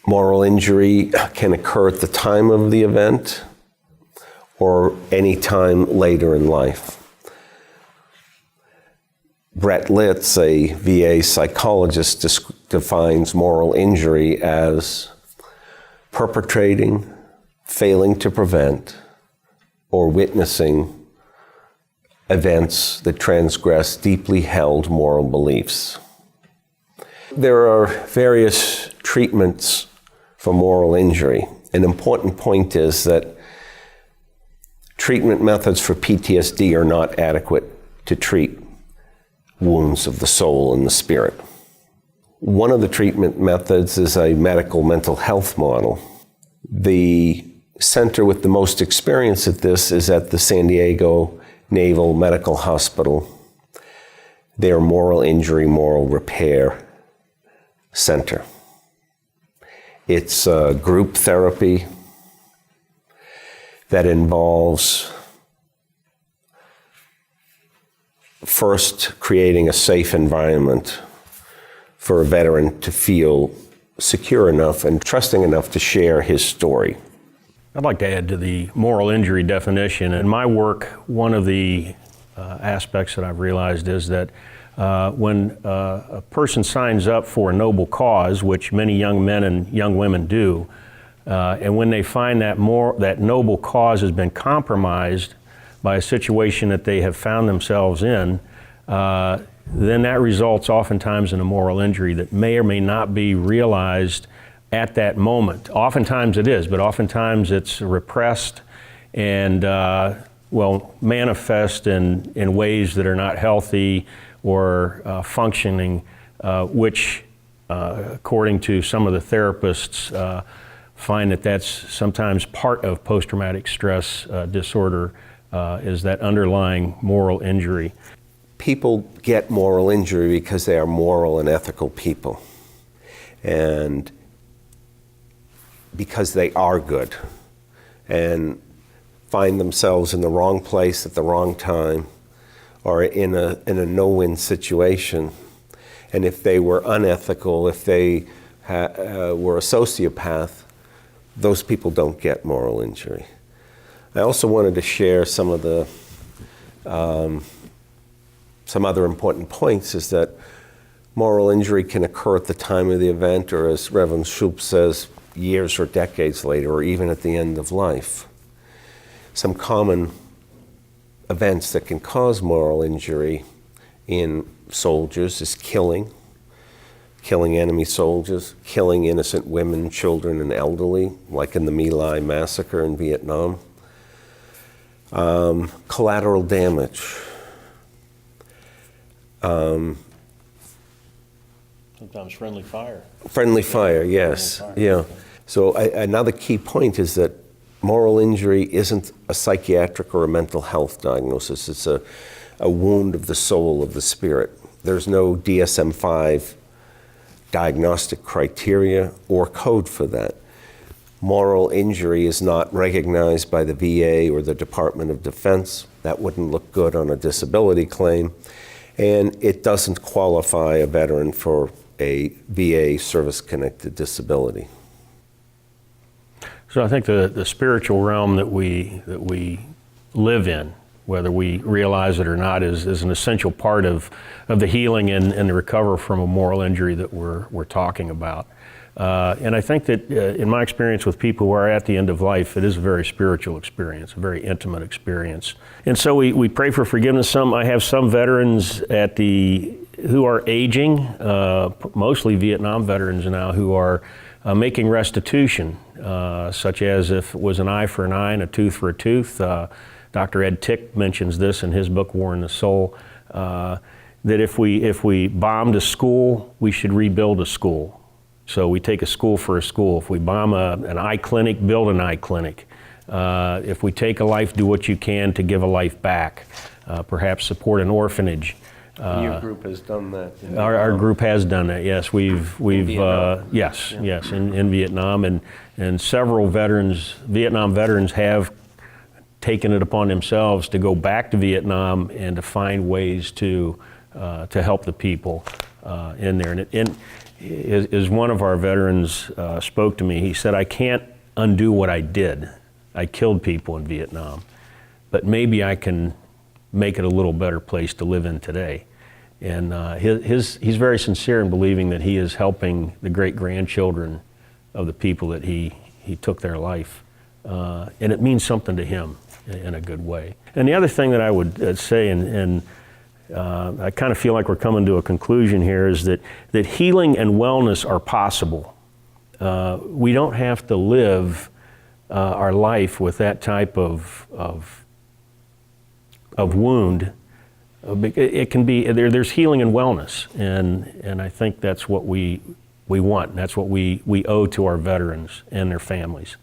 Moral injury can occur at the time of the event or any time later in life. Brett Litz, a VA psychologist, defines moral injury as perpetrating, failing to prevent, or witnessing events that transgress deeply held moral beliefs. There are various treatments for moral injury. An important point is that treatment methods for PTSD are not adequate to treat wounds of the soul and the spirit. One of the treatment methods is a medical mental health model. The center with the most experience at this is at the San Diego Naval Medical Hospital, their moral injury, moral repair center. It's a group therapy that involves first creating a safe environment for a veteran to feel secure enough and trusting enough to share his story. I'd like to add to the moral injury definition. In my work, one of the aspects that I've realized is that when a person signs up for a noble cause, which many young men and young women do, and when they find that noble cause has been compromised by a situation that they have found themselves in, then that results oftentimes in a moral injury that may or may not be realized at that moment. Oftentimes it is, but oftentimes it's repressed and manifest in ways that are not healthy or functioning, which according to some of the therapists find that that's sometimes part of post-traumatic stress disorder, is that underlying moral injury. People get moral injury because they are moral and ethical people, and because they are good, and find themselves in the wrong place at the wrong time, or in a no-win situation. And if they were unethical, if they were a sociopath, those people don't get moral injury. I also wanted to share some of the some other important points is that moral injury can occur at the time of the event, or as Reverend Schluep says, years or decades later, or even at the end of life. Some common events that can cause moral injury in soldiers is killing enemy soldiers, killing innocent women, children, and elderly, like in the My Lai massacre in Vietnam. Collateral damage. Sometimes friendly fire. Friendly fire, yes. Friendly fire. Yeah. So another key point is that moral injury isn't a psychiatric or a mental health diagnosis. It's a wound of the soul, of the spirit. There's no DSM-5 diagnostic criteria or code for that. Moral injury is not recognized by the VA or the Department of Defense. That wouldn't look good on a disability claim. And it doesn't qualify a veteran for a VA service-connected disability. So I think the spiritual realm that we live in, whether we realize it or not, is an essential part of the healing and the recovery from a moral injury that we're talking about. And I think that in my experience with people who are at the end of life, it is a very spiritual experience, a very intimate experience. And so we pray for forgiveness. I have some veterans who are aging, mostly Vietnam veterans now, who are making restitution, such as if it was an eye for an eye and a tooth for a tooth. Dr. Ed Tick mentions this in his book, War in the Soul, that if we bombed a school, we should rebuild a school. So we take a school for a school. If we bomb an eye clinic, build an eye clinic. If we take a life, do what you can to give a life back. Perhaps support an orphanage. Your group has done that. Our group has done that. Yes, we've Yes, in Vietnam, and several Vietnam veterans have taken it upon themselves to go back to Vietnam and to find ways to to help the people in there. And as one of our veterans spoke to me, he said, "I can't undo what I did. I killed people in Vietnam, but maybe I can make it a little better place to live in today." And he's very sincere in believing that he is helping the great-grandchildren of the people that he took their life. And it means something to him in a good way. And the other thing that I would say, and I kind of feel like we're coming to a conclusion here, is that healing and wellness are possible. We don't have to live our life with that type of wound. It can be, there's healing and wellness, and I think that's what we want, and that's what we owe to our veterans and their families.